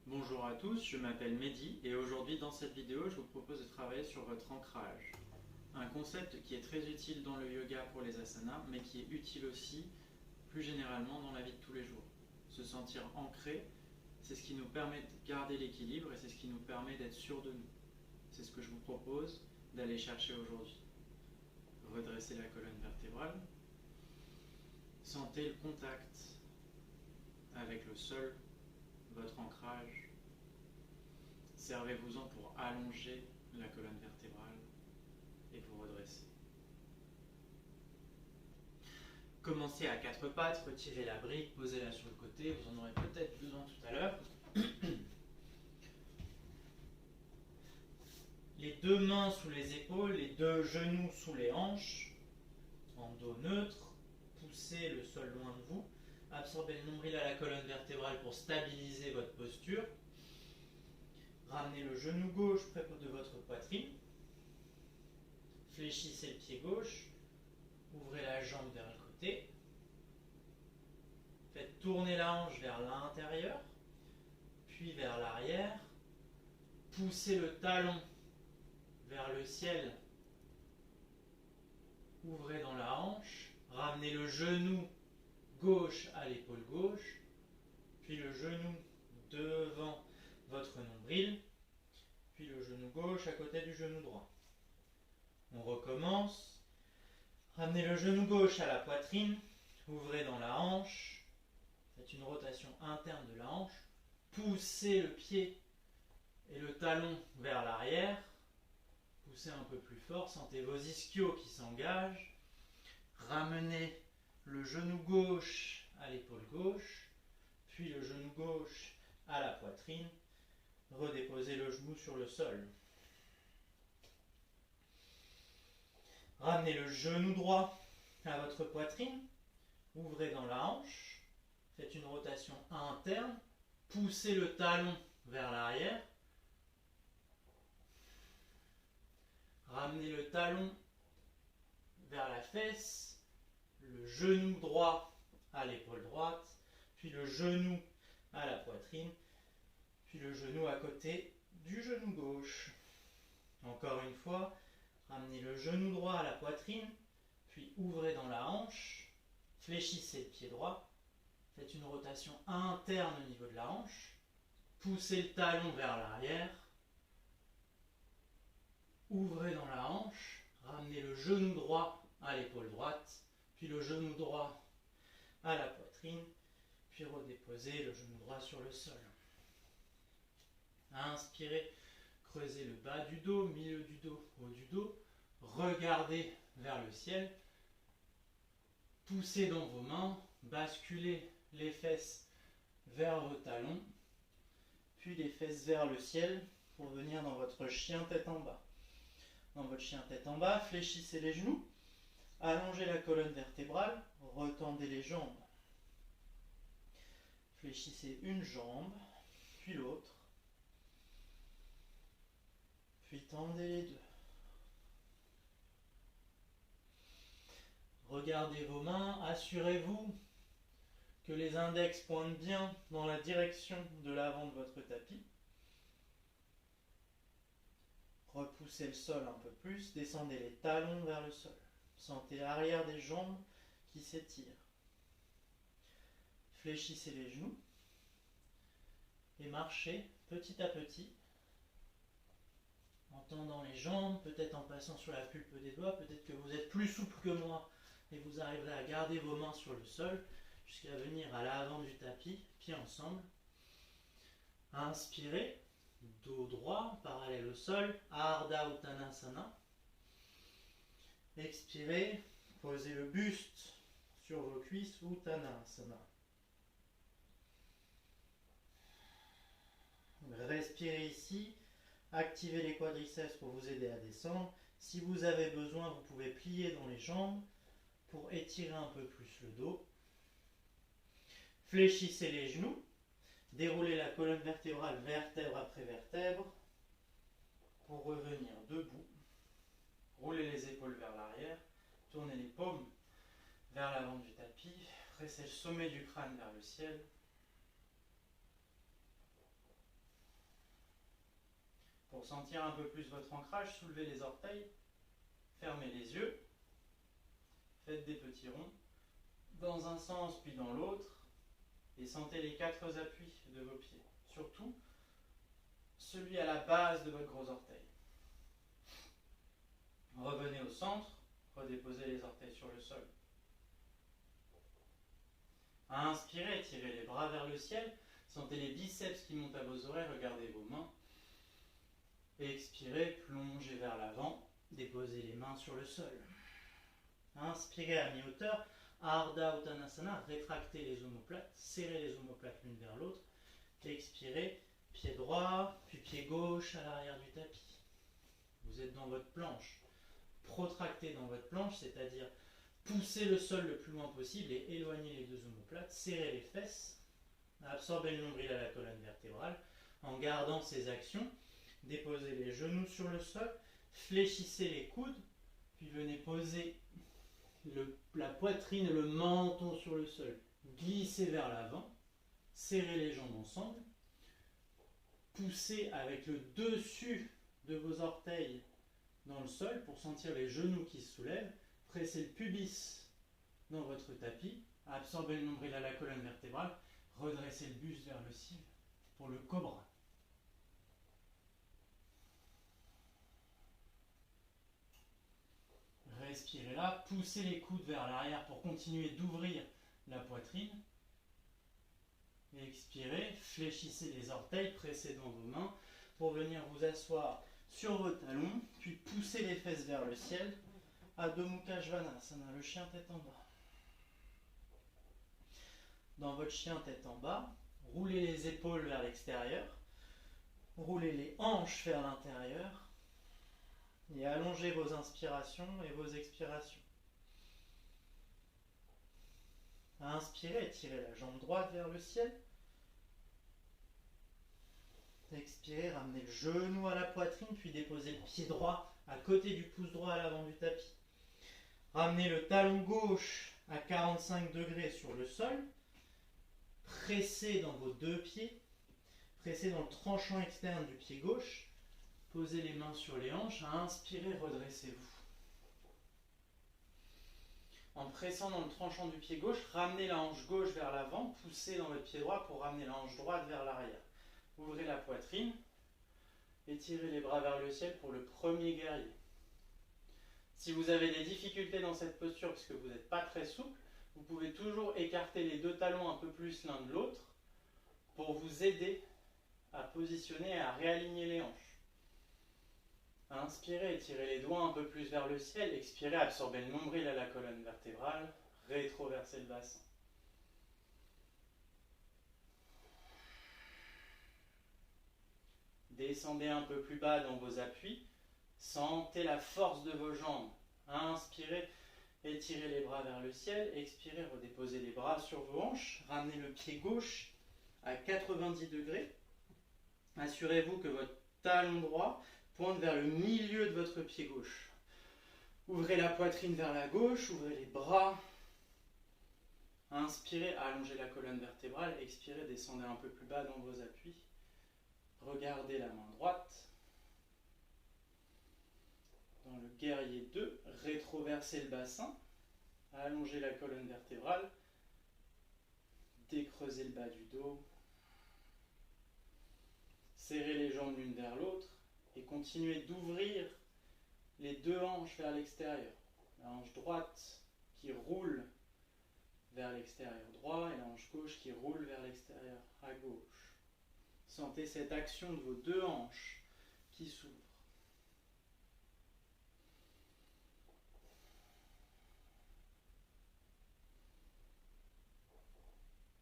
Bonjour à tous, je m'appelle Mehdi et aujourd'hui dans cette vidéo je vous propose de travailler sur votre ancrage. Un concept qui est très utile dans le yoga pour les asanas mais qui est utile aussi plus généralement dans la vie de tous les jours. Se sentir ancré, c'est ce qui nous permet de garder l'équilibre et c'est ce qui nous permet d'être sûr de nous. C'est ce que je vous propose d'aller chercher aujourd'hui. Redressez la colonne vertébrale, sentez le contact avec le sol, votre ancrage. Servez-vous-en pour allonger la colonne vertébrale et vous redresser. Commencez à quatre pattes, retirez la brique, posez-la sur le côté, vous en aurez peut-être besoin tout à l'heure. Les deux mains sous les épaules, les deux genoux sous les hanches, en dos neutre, poussez le sol loin de vous, absorbez le nombril à la colonne vertébrale pour stabiliser votre posture. Ramenez le genou gauche près de votre poitrine. Fléchissez le pied gauche. Ouvrez la jambe vers le côté. Faites tourner la hanche vers l'intérieur, puis vers l'arrière. Poussez le talon vers le ciel. Ouvrez dans la hanche. Ramenez le genou gauche à l'épaule gauche, puis le genou devant votre nombril, puis le genou gauche à côté du genou droit. On recommence. Ramenez le genou gauche à la poitrine, ouvrez dans la hanche, faites une rotation interne de la hanche, poussez le pied et le talon vers l'arrière, poussez un peu plus fort, sentez vos ischios qui s'engagent, ramenez le genou gauche à l'épaule gauche, puis le genou gauche à la poitrine, redéposez le genou sur le sol. Ramenez le genou droit à votre poitrine, ouvrez dans la hanche, faites une rotation interne, poussez le talon vers l'arrière, ramenez le talon vers la fesse, le genou droit à l'épaule droite, puis le genou à la poitrine, puis le genou à côté du genou gauche. Encore une fois, ramenez le genou droit à la poitrine, puis ouvrez dans la hanche, fléchissez le pied droit, faites une rotation interne au niveau de la hanche, poussez le talon vers l'arrière, ouvrez dans la hanche, ramenez le genou droit à l'épaule droite, puis le genou droit à la poitrine, puis redéposez le genou droit sur le sol. Inspirez, creusez le bas du dos, milieu du dos, haut du dos, regardez vers le ciel, poussez dans vos mains, basculez les fesses vers vos talons, puis les fesses vers le ciel pour venir dans votre chien tête en bas. Dans votre chien tête en bas, fléchissez les genoux, allongez la colonne vertébrale, retendez les jambes. Fléchissez une jambe, puis l'autre, puis tendez les deux. Regardez vos mains, assurez-vous que les index pointent bien dans la direction de l'avant de votre tapis. Repoussez le sol un peu plus, descendez les talons vers le sol. Sentez l'arrière des jambes qui s'étirent. Fléchissez les genoux et marchez petit à petit en tendant les jambes, peut-être en passant sur la pulpe des doigts, peut-être que vous êtes plus souple que moi et vous arriverez à garder vos mains sur le sol jusqu'à venir à l'avant du tapis, pieds ensemble. Inspirez, dos droit, parallèle au sol, Ardha Uttanasana. Expirez, posez le buste sur vos cuisses, Uttanasana. Respirez ici, activez les quadriceps pour vous aider à descendre. Si vous avez besoin, vous pouvez plier dans les jambes pour étirer un peu plus le dos. Fléchissez les genoux, déroulez la colonne vertébrale vertèbre après vertèbre pour revenir debout. Roulez les épaules vers l'arrière, tournez les paumes vers l'avant du tapis, pressez le sommet du crâne vers le ciel. Pour sentir un peu plus votre ancrage, soulevez les orteils, fermez les yeux, faites des petits ronds dans un sens puis dans l'autre et sentez les 4 appuis de vos pieds. Surtout, celui à la base de votre gros orteil. Revenez au centre, redéposez les orteils sur le sol. Inspirez, tirez les bras vers le ciel, sentez les biceps qui montent à vos oreilles, regardez vos mains. Expirez, plongez vers l'avant, déposez les mains sur le sol. Inspirez à mi-hauteur, Ardha Uttanasana, rétractez les omoplates, serrez les omoplates l'une vers l'autre. Expirez, pied droit, puis pied gauche à l'arrière du tapis. Vous êtes dans votre planche. Protractez dans votre planche, c'est-à-dire poussez le sol le plus loin possible et éloignez les deux omoplates, serrez les fesses, absorbez le nombril à la colonne vertébrale en gardant ces actions. Déposez les genoux sur le sol, fléchissez les coudes, puis venez poser la poitrine et le menton sur le sol. Glissez vers l'avant, serrez les jambes ensemble, poussez avec le dessus de vos orteils dans le sol pour sentir les genoux qui se soulèvent, pressez le pubis dans votre tapis, absorbez le nombril à la colonne vertébrale, redressez le buste vers le ciel pour le cobra. Respirez là, poussez les coudes vers l'arrière pour continuer d'ouvrir la poitrine. Expirez, fléchissez les orteils, pressez dans vos mains pour venir vous asseoir sur vos talons, puis poussez les fesses vers le ciel. Adho Mukha Svanasana, le chien tête en bas. Dans votre chien tête en bas, roulez les épaules vers l'extérieur, roulez les hanches vers l'intérieur et allongez vos inspirations et vos expirations. Inspirez, tirez la jambe droite vers le ciel. Expirez, ramenez le genou à la poitrine, puis déposez le pied droit à côté du pouce droit à l'avant du tapis. Ramenez le talon gauche à 45 degrés sur le sol. Pressez dans vos deux pieds. Pressez dans le tranchant externe du pied gauche. Posez les mains sur les hanches. Inspirez, redressez-vous. En pressant dans le tranchant du pied gauche, ramenez la hanche gauche vers l'avant. Poussez dans votre pied droit pour ramener la hanche droite vers l'arrière. Ouvrez la poitrine. Étirez les bras vers le ciel pour le premier guerrier. Si vous avez des difficultés dans cette posture parce que vous n'êtes pas très souple, vous pouvez toujours écarter les deux talons un peu plus l'un de l'autre pour vous aider à positionner et à réaligner les hanches. Inspirez, étirez les doigts un peu plus vers le ciel. Expirez, absorbez le nombril à la colonne vertébrale. Rétroversez le bassin. Descendez un peu plus bas dans vos appuis. Sentez la force de vos jambes. Inspirez, étirez les bras vers le ciel. Expirez, redéposez les bras sur vos hanches. Ramenez le pied gauche à 90 degrés. Assurez-vous que votre talon droit pointe vers le milieu de votre pied gauche. Ouvrez la poitrine vers la gauche, ouvrez les bras. Inspirez, allongez la colonne vertébrale. Expirez, descendez un peu plus bas dans vos appuis. Regardez la main droite. Dans le guerrier 2, rétroversez le bassin. Allongez la colonne vertébrale. Décreusez le bas du dos. Serrez les jambes l'une vers l'autre. Et continuez d'ouvrir les deux hanches vers l'extérieur. La hanche droite qui roule vers l'extérieur droit et la hanche gauche qui roule vers l'extérieur à gauche. Sentez cette action de vos deux hanches qui s'ouvrent.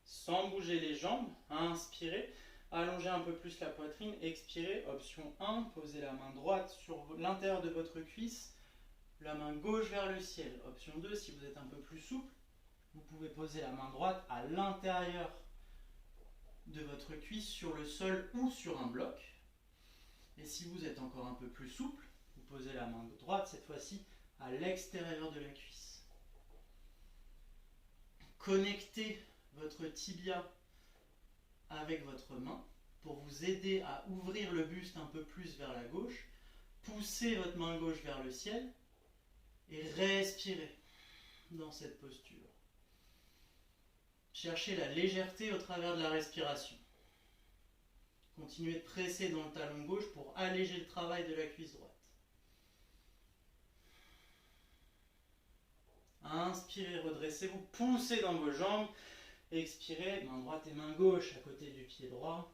Sans bouger les jambes, inspirez. Allongez un peu plus la poitrine, expirez. Option 1, posez la main droite sur l'intérieur de votre cuisse, la main gauche vers le ciel. Option 2, si vous êtes un peu plus souple, vous pouvez poser la main droite à l'intérieur de votre cuisse sur le sol ou sur un bloc. Et si vous êtes encore un peu plus souple, vous posez la main droite cette fois-ci à l'extérieur de la cuisse. Connectez votre tibia avec votre main pour vous aider à ouvrir le buste un peu plus vers la gauche. Poussez votre main gauche vers le ciel et respirez dans cette posture. Cherchez la légèreté au travers de la respiration. Continuez de presser dans le talon gauche pour alléger le travail de la cuisse droite. Inspirez, redressez-vous, poussez dans vos jambes. Expirez, main droite et main gauche à côté du pied droit.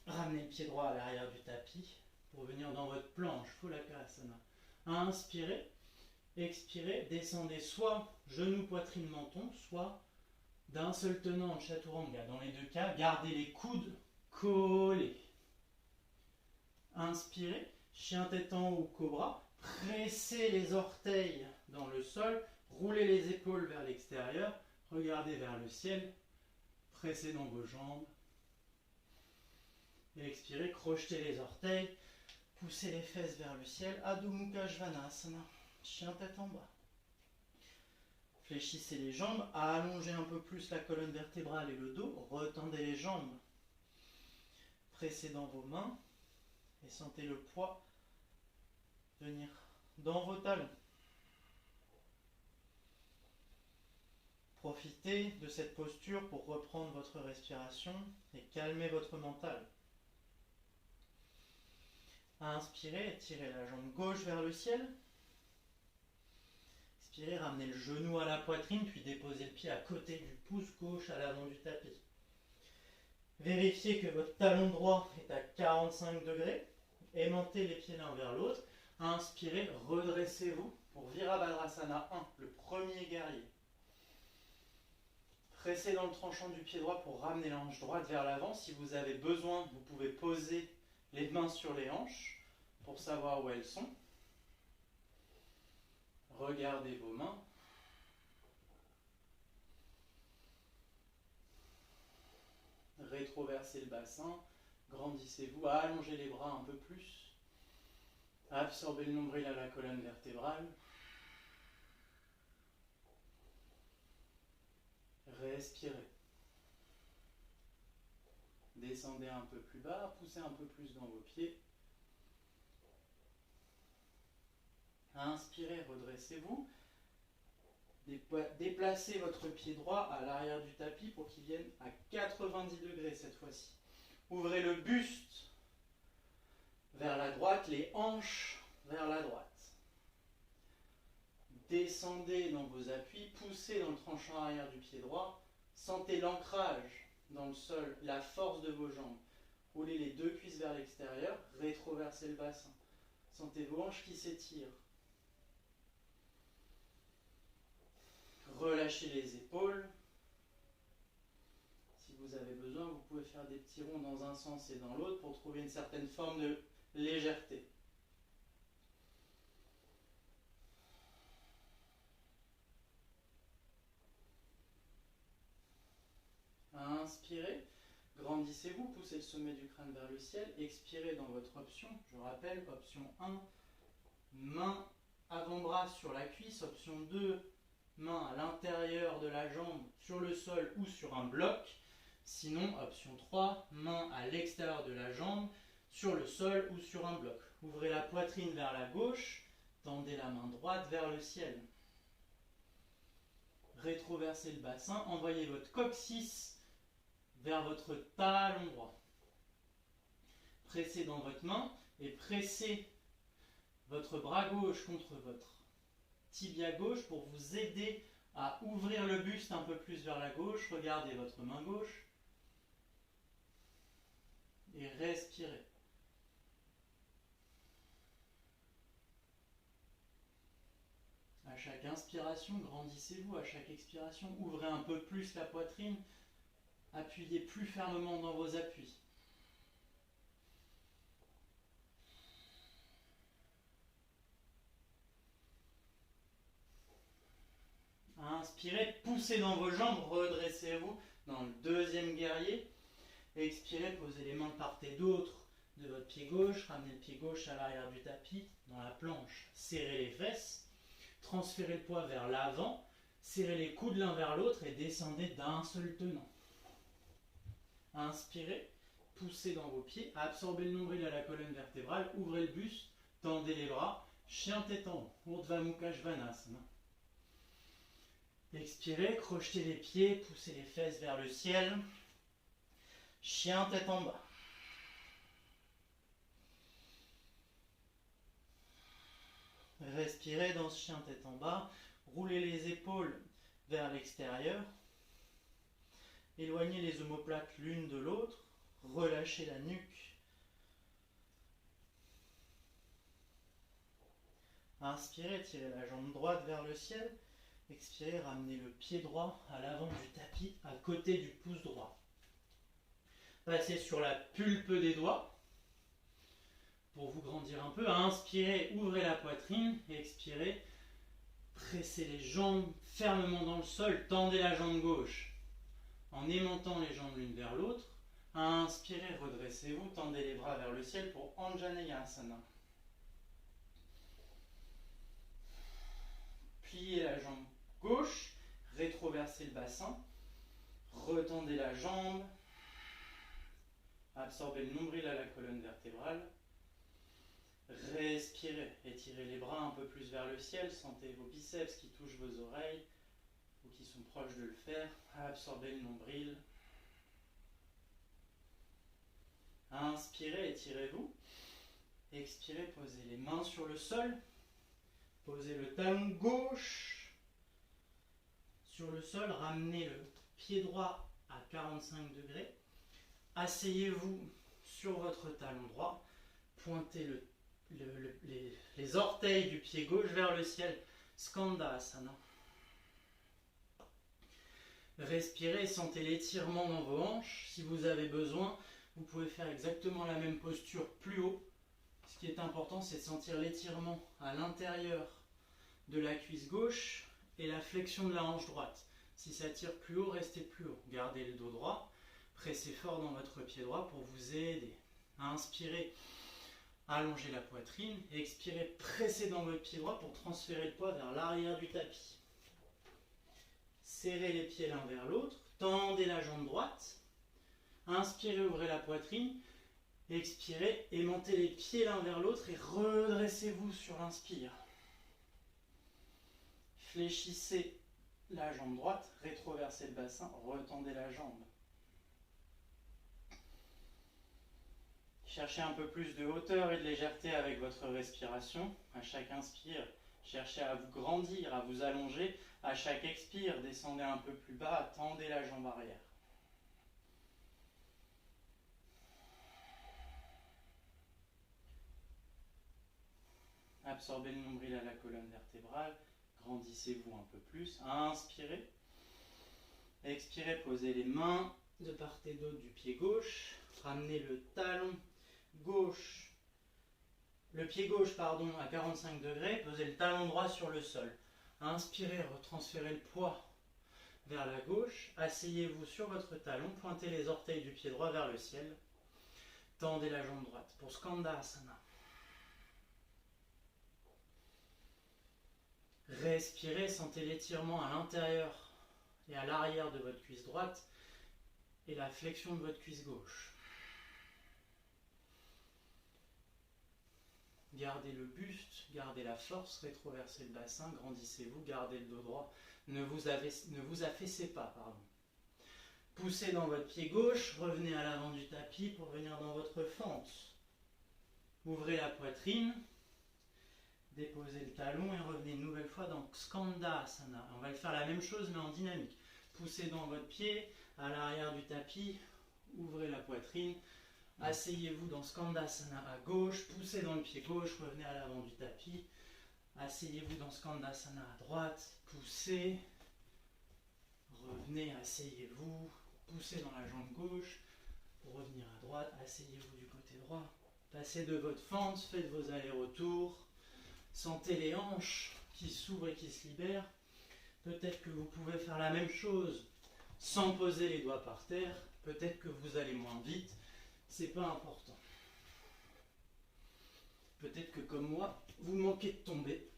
Ramenez le pied droit à l'arrière du tapis pour venir dans votre planche, Phalakasana. Inspirez, expirez, descendez soit genou, poitrine, menton, soit d'un seul tenant en chaturanga. Dans les deux cas, gardez les coudes collés. Inspirez, chien tête en haut, cobra. Pressez les orteils dans le sol, roulez les épaules vers l'extérieur, regardez vers le ciel, pressez dans vos jambes. Et expirez, crochetez les orteils, poussez les fesses vers le ciel. Adho Mukha Svanasana, chien tête en bas. Fléchissez les jambes, allongez un peu plus la colonne vertébrale et le dos, retendez les jambes. Pressez dans vos mains et sentez le poids venir dans vos talons. Profitez de cette posture pour reprendre votre respiration et calmer votre mental. Inspirez, étirez la jambe gauche vers le ciel. Expirez, ramenez le genou à la poitrine, puis déposez le pied à côté du pouce gauche à l'avant du tapis. Vérifiez que votre talon droit est à 45 degrés. Aimantez les pieds l'un vers l'autre. Inspirez, redressez-vous pour Virabhadrasana 1, le premier guerrier. Pressez dans le tranchant du pied droit pour ramener la hanche droite vers l'avant. Si vous avez besoin, vous pouvez poser les mains sur les hanches pour savoir où elles sont. Regardez vos mains. Rétroversez le bassin. Grandissez-vous, allongez les bras un peu plus. Absorbez le nombril à la colonne vertébrale. Respirez. Descendez un peu plus bas, poussez un peu plus dans vos pieds. Inspirez, redressez-vous. Déplacez votre pied droit à l'arrière du tapis pour qu'il vienne à 90 degrés cette fois-ci. Ouvrez le buste vers la droite, les hanches vers la droite. Descendez dans vos appuis, poussez dans le tranchant arrière du pied droit. Sentez l'ancrage dans le sol, la force de vos jambes. Roulez les deux cuisses vers l'extérieur, rétroversez le bassin. Sentez vos hanches qui s'étirent. Relâchez les épaules. Si vous avez besoin, vous pouvez faire des petits ronds dans un sens et dans l'autre pour trouver une certaine forme de légèreté. Inspirez, grandissez-vous, poussez le sommet du crâne vers le ciel. Expirez dans votre option. Je rappelle, option 1, main avant-bras sur la cuisse. Option 2, main à l'intérieur de la jambe, sur le sol ou sur un bloc. Sinon, option 3, main à l'extérieur de la jambe, sur le sol ou sur un bloc. Ouvrez la poitrine vers la gauche, tendez la main droite vers le ciel. Rétroversez le bassin, envoyez votre coccyx vers votre talon droit. Pressez dans votre main et pressez votre bras gauche contre votre tibia gauche pour vous aider à ouvrir le buste un peu plus vers la gauche. Regardez votre main gauche et respirez. À chaque inspiration, grandissez-vous. À chaque expiration, ouvrez un peu plus la poitrine. Appuyez plus fermement dans vos appuis. Inspirez, poussez dans vos jambes, redressez-vous dans le deuxième guerrier. Expirez, posez les mains de part et d'autre de votre pied gauche. Ramenez le pied gauche à l'arrière du tapis, dans la planche. Serrez les fesses. Transférez le poids vers l'avant. Serrez les coudes l'un vers l'autre et descendez d'un seul tenant. Inspirez, poussez dans vos pieds, absorbez le nombril à la colonne vertébrale, ouvrez le buste, tendez les bras, chien tête en haut, Urdhva Mukha Svanasana. Expirez, crochetez les pieds, poussez les fesses vers le ciel, chien tête en bas. Respirez dans ce chien tête en bas, roulez les épaules vers l'extérieur, éloignez les omoplates l'une de l'autre, relâchez la nuque. Inspirez, tirez la jambe droite vers le ciel. Expirez, ramenez le pied droit à l'avant du tapis, à côté du pouce droit. Passez sur la pulpe des doigts pour vous grandir un peu. Inspirez, ouvrez la poitrine. Expirez, pressez les jambes fermement dans le sol. Tendez la jambe gauche en aimantant les jambes l'une vers l'autre. Inspirez, redressez-vous, tendez les bras vers le ciel pour Anjaneyasana. Pliez la jambe gauche, rétroversez le bassin, retendez la jambe, absorbez le nombril à la colonne vertébrale, respirez, étirez les bras un peu plus vers le ciel, sentez vos biceps qui touchent vos oreilles ou qui sont proches de le faire, absorbez le nombril. Inspirez, étirez-vous, expirez, posez les mains sur le sol, posez le talon gauche sur le sol, ramenez le pied droit à 45 degrés, asseyez-vous sur votre talon droit, pointez les orteils du pied gauche vers le ciel, Skandasana. Respirez, sentez l'étirement dans vos hanches. Si vous avez besoin, vous pouvez faire exactement la même posture plus haut. Ce qui est important, c'est de sentir l'étirement à l'intérieur de la cuisse gauche et la flexion de la hanche droite. Si ça tire plus haut, restez plus haut. Gardez le dos droit, pressez fort dans votre pied droit pour vous aider. Inspirez, allongez la poitrine. Expirez, pressez dans votre pied droit pour transférer le poids vers l'arrière du tapis. Serrez les pieds l'un vers l'autre, tendez la jambe droite. Inspirez, ouvrez la poitrine. Expirez, aimantez les pieds l'un vers l'autre et redressez-vous sur l'inspire. Fléchissez la jambe droite, rétroversez le bassin, retendez la jambe. Cherchez un peu plus de hauteur et de légèreté avec votre respiration. À chaque inspire, cherchez à vous grandir, à vous allonger. À chaque expire, descendez un peu plus bas, tendez la jambe arrière. Absorbez le nombril à la colonne vertébrale. Grandissez-vous un peu plus. Inspirez. Expirez, posez les mains de part et d'autre du pied gauche. Ramenez le talon gauche, le pied gauche à 45 degrés. Posez le talon droit sur le sol. Inspirez, retransférez le poids vers la gauche. Asseyez-vous sur votre talon. Pointez les orteils du pied droit vers le ciel. Tendez la jambe droite pour Skandasana. Respirez, sentez l'étirement à l'intérieur et à l'arrière de votre cuisse droite et la flexion de votre cuisse gauche. Gardez le buste, gardez la force, rétroversez le bassin, grandissez-vous, gardez le dos droit, ne vous affaissez pas. Poussez dans votre pied gauche, revenez à l'avant du tapis pour venir dans votre fente. Ouvrez la poitrine. Déposez le talon et revenez une nouvelle fois dans Skandasana. On va le faire la même chose mais en dynamique. Poussez dans votre pied, à l'arrière du tapis, ouvrez la poitrine, asseyez-vous dans Skandasana à gauche, poussez dans le pied gauche, revenez à l'avant du tapis, asseyez-vous dans Skandasana à droite, poussez, revenez, asseyez-vous, poussez dans la jambe gauche, pour revenir à droite, asseyez-vous du côté droit, passez de votre fente, faites vos allers-retours. Sentez les hanches qui s'ouvrent et qui se libèrent. Peut-être que vous pouvez faire la même chose sans poser les doigts par terre. Peut-être que vous allez moins vite. C'est pas important. Peut-être que comme moi, vous manquez de tomber.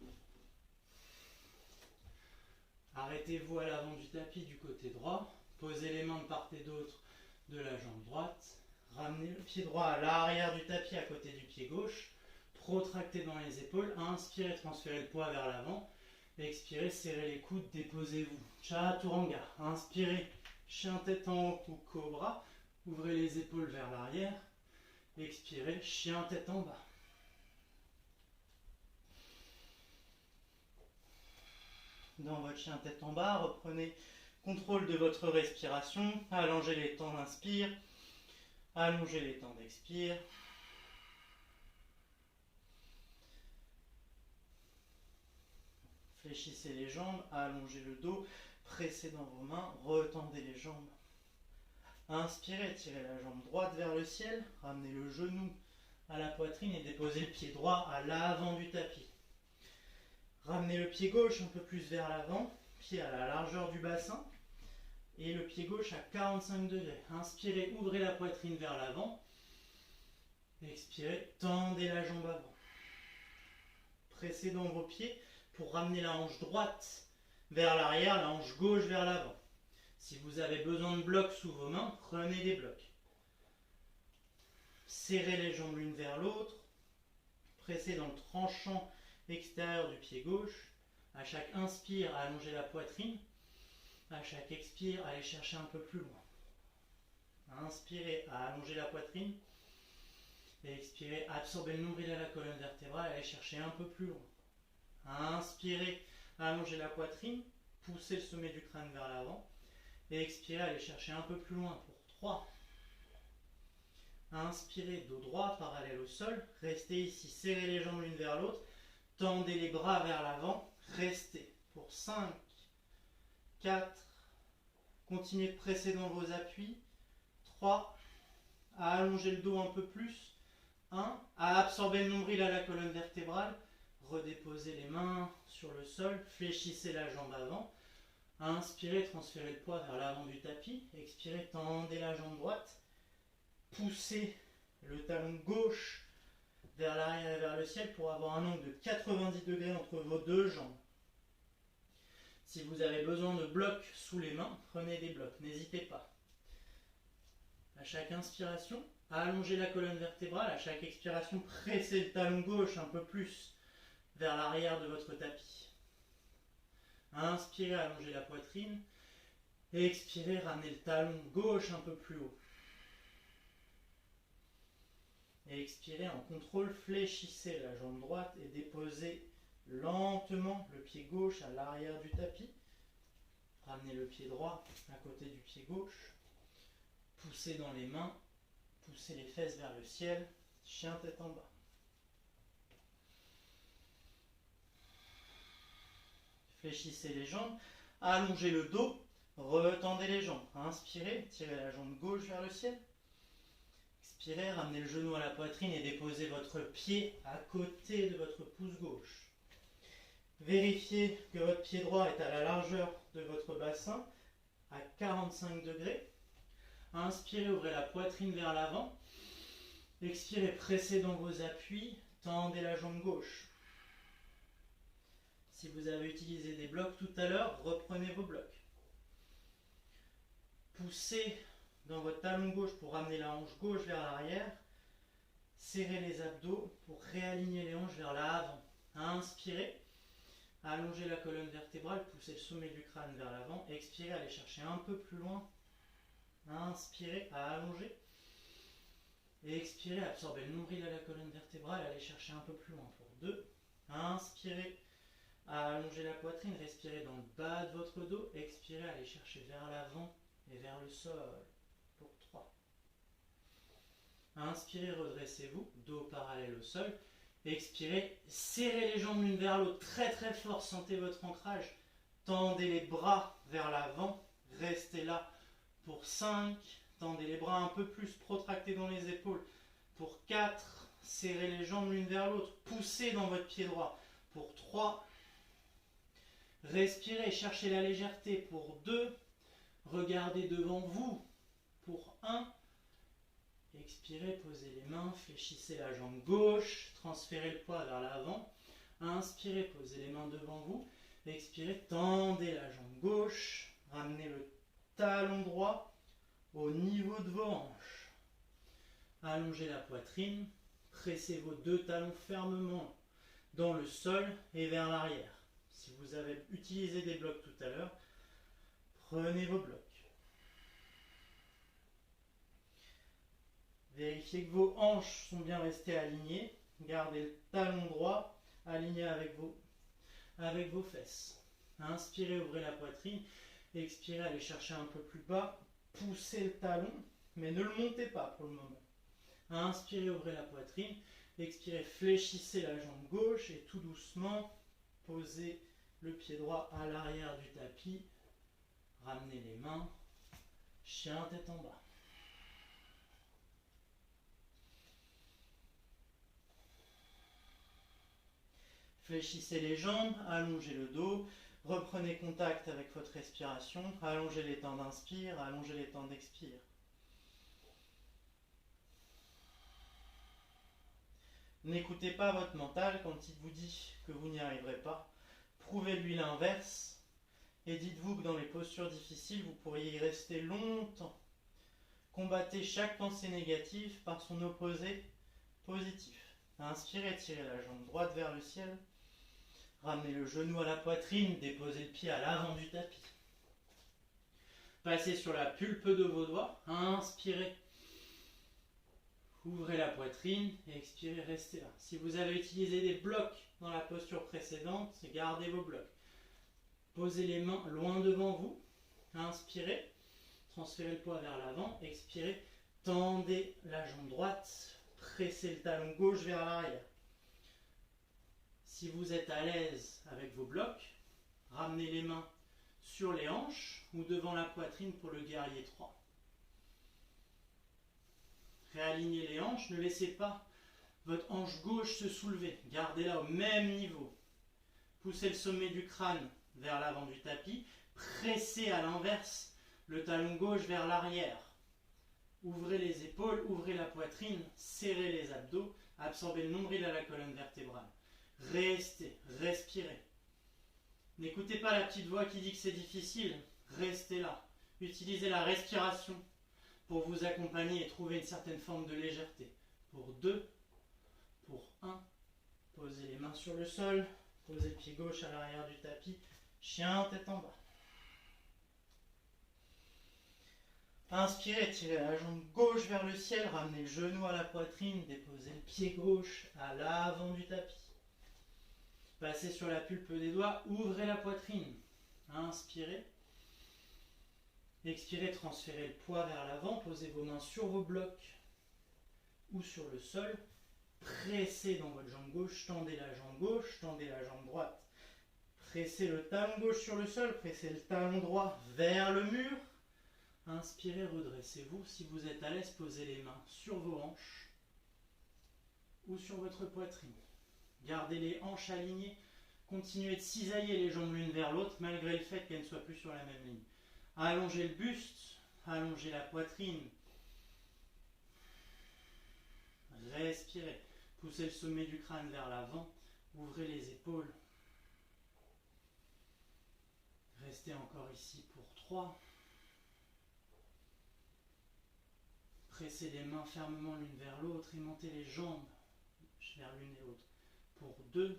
Arrêtez-vous à l'avant du tapis du côté droit. Posez les mains de part et d'autre de la jambe droite. Ramenez ramenez le pied droit à l'arrière du tapis à côté du pied gauche. Protractez dans les épaules. Inspirez, transférez le poids vers l'avant. Expirez, serrez les coudes, déposez-vous. Chaturanga. Inspirez, chien tête en haut ou cobra. Ouvrez les épaules vers l'arrière. Expirez, chien tête en bas. Dans votre chien tête en bas, reprenez contrôle de votre respiration. Allongez les temps d'inspire. Allongez les temps d'expire. Fléchissez les jambes, allongez le dos, pressez dans vos mains, retendez les jambes. Inspirez, tirez la jambe droite vers le ciel, ramenez le genou à la poitrine et déposez le pied droit à l'avant du tapis. Ramenez le pied gauche un peu plus vers l'avant, pied à la largeur du bassin et le pied gauche à 45 degrés. Inspirez, ouvrez la poitrine vers l'avant. Expirez, tendez la jambe avant. Pressez dans vos pieds pour ramener la hanche droite vers l'arrière, la hanche gauche vers l'avant. Si vous avez besoin de blocs sous vos mains, prenez des blocs. Serrez les jambes l'une vers l'autre. Pressez dans le tranchant extérieur du pied gauche. À chaque inspire, allongez la poitrine. À chaque expire, allez chercher un peu plus loin. Inspirez, allongez la poitrine. Et expirez, absorbez le nombril à la colonne vertébrale, allez chercher un peu plus loin. Inspirez, allongez la poitrine, poussez le sommet du crâne vers l'avant. Et expirez, allez chercher un peu plus loin pour 3. Inspirez, dos droit, parallèle au sol. Restez ici, serrez les jambes l'une vers l'autre. Tendez les bras vers l'avant. Restez pour 5, 4. Continuez de presser dans vos appuis. 3. À allonger le dos un peu plus. 1. À absorber le nombril à la colonne vertébrale. Redéposez les mains sur le sol. Fléchissez la jambe avant. Inspirez, transférez le poids vers l'avant du tapis. Expirez, tendez la jambe droite. Poussez le talon gauche vers l'arrière et vers le ciel pour avoir un angle de 90 degrés entre vos deux jambes. Si vous avez besoin de blocs sous les mains, prenez des blocs, n'hésitez pas. À chaque inspiration, allongez la colonne vertébrale. À chaque expiration, pressez le talon gauche un peu plus vers l'arrière de votre tapis. Inspirez, allongez la poitrine. Expirez, ramenez le talon gauche un peu plus haut. Et expirez en contrôle, fléchissez la jambe droite et déposez lentement le pied gauche à l'arrière du tapis. Ramenez le pied droit à côté du pied gauche. Poussez dans les mains, poussez les fesses vers le ciel, chien tête en bas. Fléchissez les jambes, allongez le dos, retendez les jambes. Inspirez, tirez la jambe gauche vers le ciel. Expirez, ramenez le genou à la poitrine et déposez votre pied à côté de votre pouce gauche. Vérifiez que votre pied droit est à la largeur de votre bassin, à 45 degrés. Inspirez, ouvrez la poitrine vers l'avant. Expirez, pressez dans vos appuis, tendez la jambe gauche. Si vous avez utilisé des blocs tout à l'heure, reprenez vos blocs. Poussez dans votre talon gauche pour ramener la hanche gauche vers l'arrière. Serrez les abdos pour réaligner les hanches vers l'avant. Inspirez. Allongez la colonne vertébrale, poussez le sommet du crâne vers l'avant. Expirez, allez chercher un peu plus loin. Inspirez, allongez. Et expirez, absorbez le nombril à la colonne vertébrale, allez chercher un peu plus loin pour 2. Inspirez, allongez la poitrine, respirez dans le bas de votre dos. Expirez, allez chercher vers l'avant et vers le sol pour 3. Inspirez, redressez-vous, dos parallèle au sol. Expirez, serrez les jambes l'une vers l'autre très très fort, sentez votre ancrage. Tendez les bras vers l'avant, restez là pour 5. Tendez les bras un peu plus, protractez dans les épaules pour 4. Serrez les jambes l'une vers l'autre, poussez dans votre pied droit pour 3. Respirez, cherchez la légèreté pour 2. Regardez devant vous pour 1. Expirez, posez les mains, fléchissez la jambe gauche, transférez le poids vers l'avant. Inspirez, posez les mains devant vous. Expirez, tendez la jambe gauche, ramenez le talon droit au niveau de vos hanches. Allongez la poitrine, pressez vos deux talons fermement dans le sol et vers l'arrière. Si vous avez utilisé des blocs tout à l'heure, prenez vos blocs. Vérifiez que vos hanches sont bien restées alignées. Gardez le talon droit aligné avec vos fesses. Inspirez, ouvrez la poitrine. Expirez, allez chercher un peu plus bas. Poussez le talon, mais ne le montez pas pour le moment. Inspirez, ouvrez la poitrine. Expirez, fléchissez la jambe gauche et tout doucement, posez le pied droit à l'arrière du tapis. Ramenez les mains. Chien tête en bas. Fléchissez les jambes, allongez le dos, reprenez contact avec votre respiration, allongez les temps d'inspire, allongez les temps d'expire. N'écoutez pas votre mental quand il vous dit que vous n'y arriverez pas. Prouvez-lui l'inverse et dites-vous que dans les postures difficiles, vous pourriez y rester longtemps. Combattez chaque pensée négative par son opposé positif. Inspirez, tirez la jambe droite vers le ciel. Ramenez le genou à la poitrine, déposez le pied à l'avant du tapis. Passez sur la pulpe de vos doigts. Inspirez. Ouvrez la poitrine et expirez, restez là. Si vous avez utilisé des blocs dans la posture précédente, gardez vos blocs. Posez les mains loin devant vous. Inspirez. Transférez le poids vers l'avant. Expirez. Tendez la jambe droite. Pressez le talon gauche vers l'arrière. Si vous êtes à l'aise avec vos blocs, ramenez les mains sur les hanches ou devant la poitrine pour le guerrier 3. Réalignez les hanches, ne laissez pas votre hanche gauche se soulever. Gardez-la au même niveau. Poussez le sommet du crâne vers l'avant du tapis. Pressez à l'inverse le talon gauche vers l'arrière. Ouvrez les épaules, ouvrez la poitrine, serrez les abdos, absorbez le nombril à la colonne vertébrale. Restez, respirez. N'écoutez pas la petite voix qui dit que c'est difficile. Restez là. Utilisez la respiration pour vous accompagner et trouver une certaine forme de légèreté. Pour 2, pour 1, posez les mains sur le sol, posez le pied gauche à l'arrière du tapis, chien tête en bas. Inspirez, tirez la jambe gauche vers le ciel, ramenez le genou à la poitrine, déposez le pied gauche à l'avant du tapis. Passez sur la pulpe des doigts, ouvrez la poitrine. Inspirez. Expirez, transférez le poids vers l'avant, posez vos mains sur vos blocs ou sur le sol. Pressez dans votre jambe gauche, tendez la jambe gauche, tendez la jambe droite. Pressez le talon gauche sur le sol, pressez le talon droit vers le mur. Inspirez, redressez-vous. Si vous êtes à l'aise, posez les mains sur vos hanches ou sur votre poitrine. Gardez les hanches alignées. Continuez de cisailler les jambes l'une vers l'autre malgré le fait qu'elles ne soient plus sur la même ligne. Allongez le buste, allongez la poitrine. Respirez. Poussez le sommet du crâne vers l'avant. Ouvrez les épaules. Restez encore ici pour 3. Pressez les mains fermement l'une vers l'autre et montez les jambes vers l'une et l'autre. Pour 2.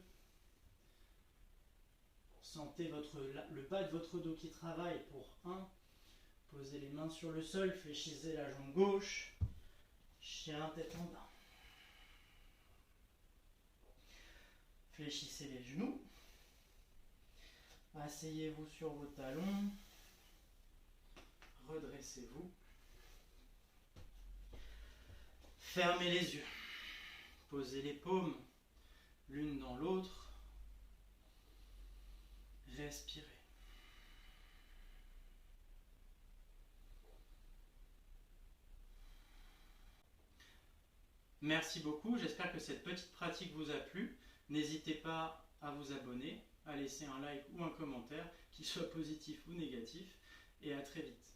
Sentez le bas de votre dos qui travaille. Pour 1. Posez les mains sur le sol, fléchissez la jambe gauche. Chien tête en bas. Fléchissez les genoux. Asseyez-vous sur vos talons. Redressez-vous. Fermez les yeux. Posez les paumes l'une dans l'autre. Respirez. Merci beaucoup, j'espère que cette petite pratique vous a plu. N'hésitez pas à vous abonner, à laisser un like ou un commentaire, qu'il soit positif ou négatif, et à très vite.